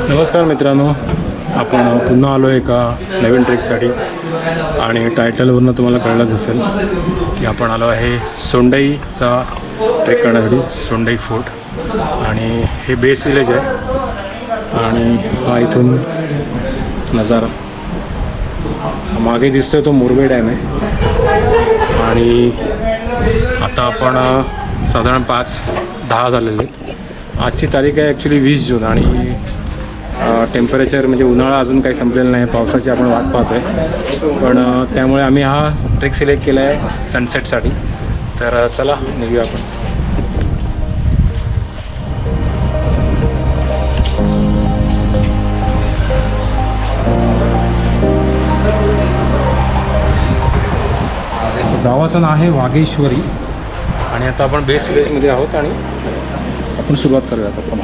नमस्कार मित्रांनो, आपण पुन्हा आलो एका नवीन ट्रेकसाठी आणि टायटलवरून तुम्हाला कळलंच असेल की आपण आलो आहे सोंडाईचा ट्रेक करण्यासाठी, सोंडाई फोर्ट. आणि हे बेस विलेज आहे आणि हा इथून नजारा मागे दिसतोय तो मुरबे डॅम आहे. आणि आता आपण साधारण 5:10 झालेले आहेत. आजची तारीख आहे ॲक्च्युली 20 जून आणि टेम्परेचर म्हणजे उन्हाळा अजून काही संपलेला नाही, पावसाची आपण वाट पाहतो आहे. पण त्यामुळे आम्ही हा ट्रेक सिलेक्ट केला आहे सनसेटसाठी. तर चला निघूया आपण. गावाचं नाव आहे वाघेश्वरी आणि आता आपण बेस विलेजमध्ये आहोत आणि आपण सुरुवात करूया आता. चला.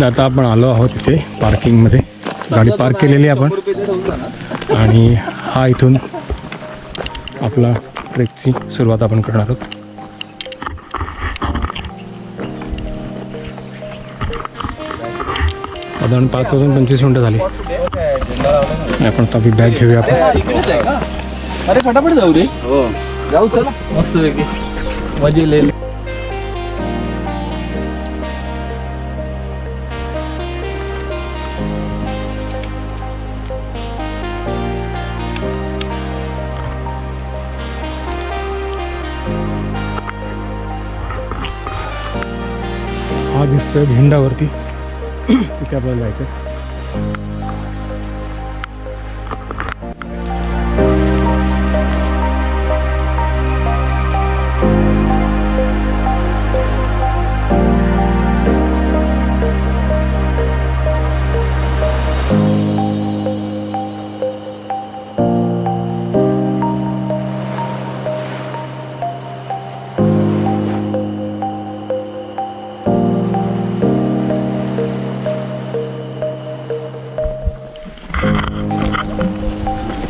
आता आपण आलो आहोत इथे पार्किंगमध्ये, गाडी पार्क केलेली आहे आपण आणि हा इथून आपला ट्रेकची सुरुवात आपण करणार आहोत. साधारण 5 वाजून 25 मिनिटं झाली. आपण आता बॅग घेऊया आपण. अरे फटाफट जाऊ रे. हो जाऊ, चला मस्त वेगळी मजे ले. हा दिसतोय भिंडावरती, तिथे आपल्याला जायचं.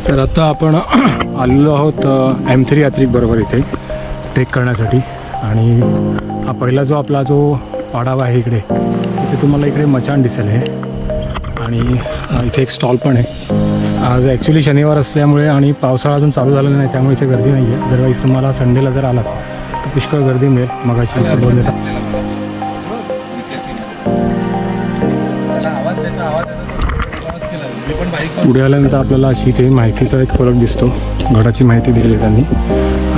तर आता आपण आलेलो आहोत M3 यात्रिक बरोबर इथे ट्रेक करण्यासाठी. आणि हा पहिला जो पाडावा आहे इकडे, इथे तुम्हाला इकडे मचाण दिसेल आहे आणि इथे एक स्टॉल पण आहे. आज ॲक्च्युली शनिवार असल्यामुळे आणि पावसाळा अजून चालू झालेला नाही त्यामुळे इथे गर्दी नाही आहे. अदरवाईज तुम्हाला संडेला जर आलात तर पुष्कळ गर्दी मिळेल. मगाशी पुढे आल्यानंतर आपल्याला अशी इथे माहितीचा एक फलक दिसतो, गडाची माहिती दिली आहे त्यांनी.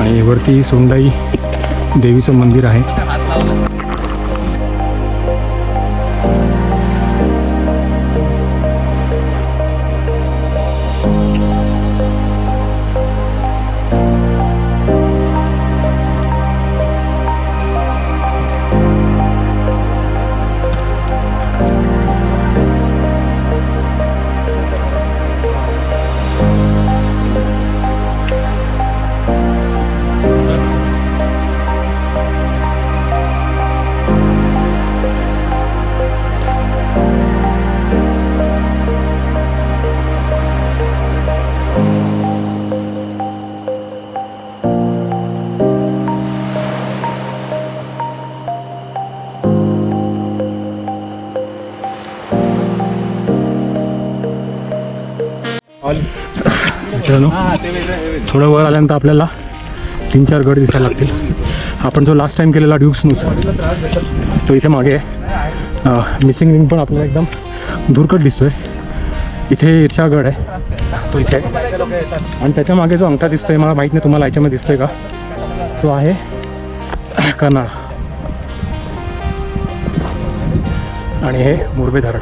आणि वरती सोंडाई देवीचं मंदिर आहे. मित्रांनो, थोडं वर आल्यानंतर आपल्याला 3-4 गड दिसायला लागतील. आपण जो लास्ट टाइम केलेला ड्यूक स्नूज तो इथे मागे आहे. मिसिंग लिंक पण आपल्याला एकदम दूरकट दिसतोय. इथे ईर्षागड आहे, तो इथे आहे. आणि त्याच्या मागे जो अंगठा दिसतोय, मला माहीत नाही तुम्हाला याच्यामध्ये दिसतोय का, तो आहे कर्नाळ. आणि हे मुरबे धरण.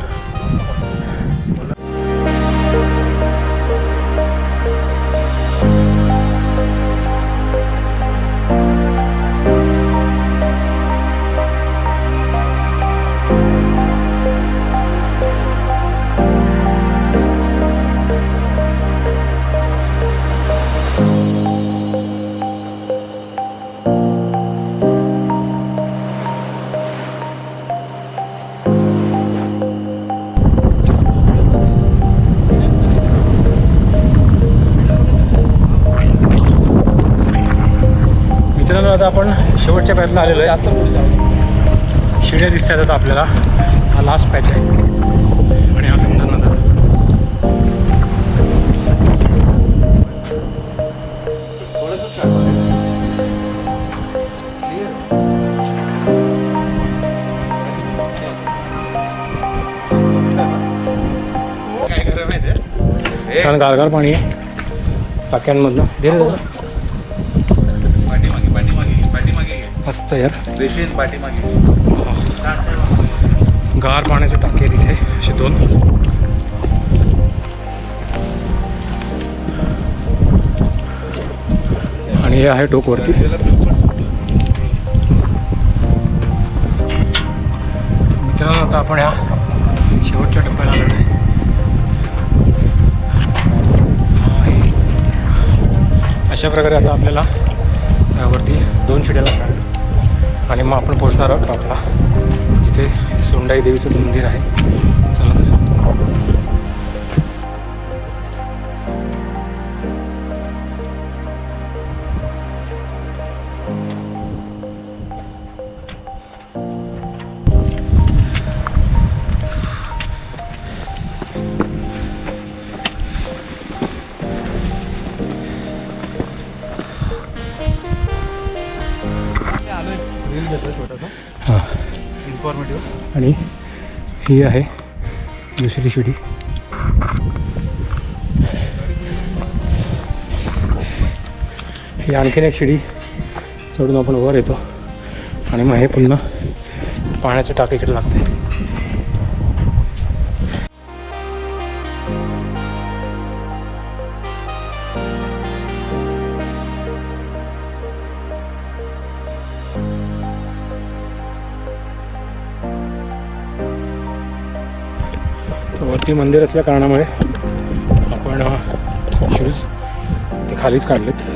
शेवटच्या पॅचला आलेलो आहे. जास्त पुढे जाऊ. शिड्या दिसतात आता आपल्याला. हा लास्ट पॅच आहे आणि हा सुंदर नजारा. छान गारगार पाणी आहे टाक्यांमधलं. दे रे दादा. मस्त यार. गार पाण्याचे टाके आहेत इथे असे 2. आणि हे आहे टोकवरती. मित्रांनो आता आपण ह्या शेवटच्या टप्प्याला आलेलो आहे. अशा प्रकारे आता आपल्याला यावरती 2 शिड्या लागणार आणि मग आपण पोहोचणार आहोत टॉपला, जिथे सोंडाई देवीचं मंदिर आहे. चला तर. हां, इन्फॉर्मेटिव्ह. आणि ही आहे दुसरी शिडी. ही आणखीन एक शिडी सोडून आपण वर येतो आणि मग हे पुन्हा पाण्याचं टाक इकडे लागते. वरती मंदिर असल्या कारणामुळे आपण शूज ते खालीच काढलेत.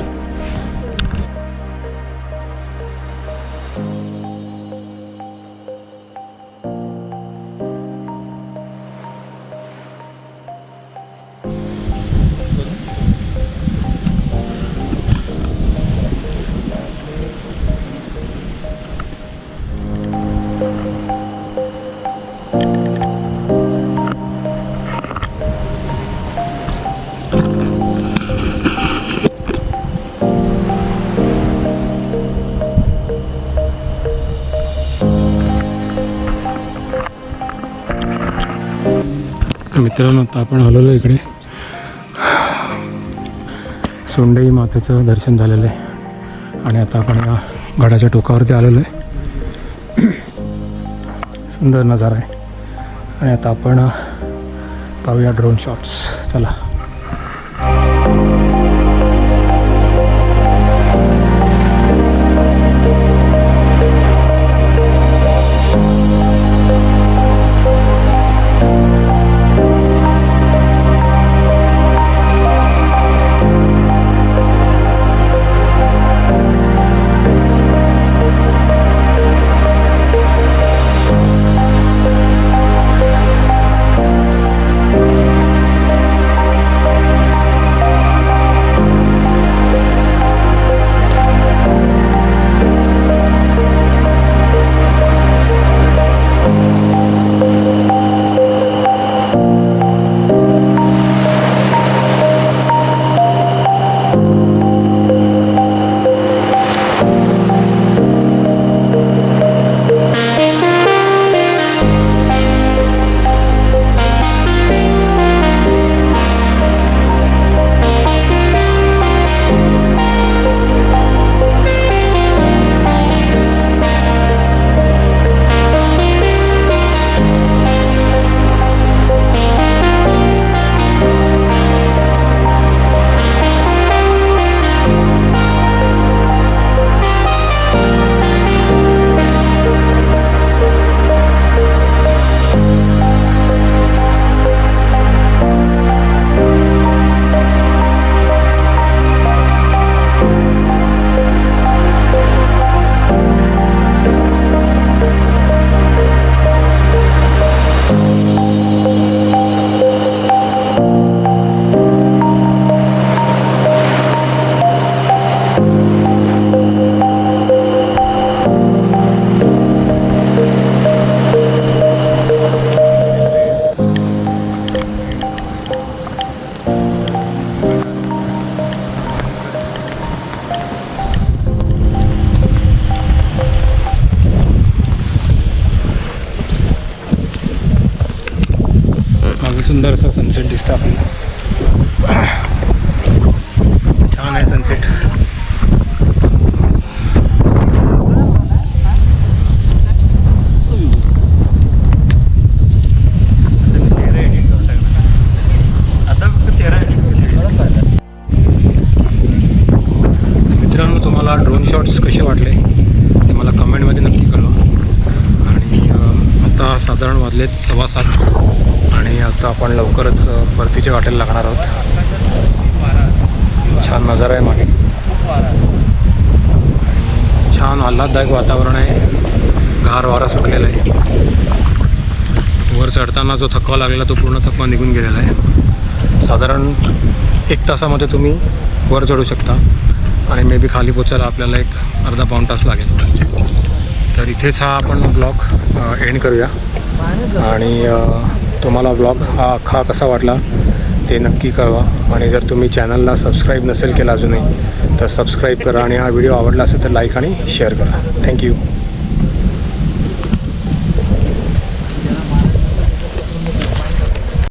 मित्रांनो आता आपण आलेलो इकडे सोंडाई मातेचं दर्शन झालेलं आहे आणि आता आपण या गडाच्या टोकावरती आलेलो आहे. सुंदर नजारा आहे आणि आता आपण पाहूया ड्रोन शॉट्स. चला. सुंदर असं सनसेट दिसतं आपल्याला. छान आहे सनसेट. मित्रांनो, तुम्हाला ड्रोन शॉट्स कसे वाटले ते मला कमेंटमध्ये नक्की कळवा. आणि आता साधारण वाजलेत 7:15 आणि आता आपण लवकरच परतीच्या वाटेला लागणार आहोत. छान नजारा आहे मागे. छान आल्हाददायक वातावरण आहे. गार वारा सुटलेला आहे. वर चढताना जो थकवा लागलेला तो पूर्ण थकवा निघून गेलेला आहे. साधारण 1 तासामध्ये तुम्ही वर चढू शकता आणि मे बी खाली पोचायला आपल्याला एक अर्धा पाऊण तास लागेल. तर इथेच हा आपण ब्लॉग एंड करूया. आणि तुम्हाला ब्लॉग हा अख्खा कसा वाटला ते नक्की कळवा. आणि जर तुम्ही चॅनलला सबस्क्राईब नसेल केलं अजूनही तर सबस्क्राईब करा. आणि हा व्हिडिओ आवडला असेल तर लाईक आणि शेअर करा. थँक्यू.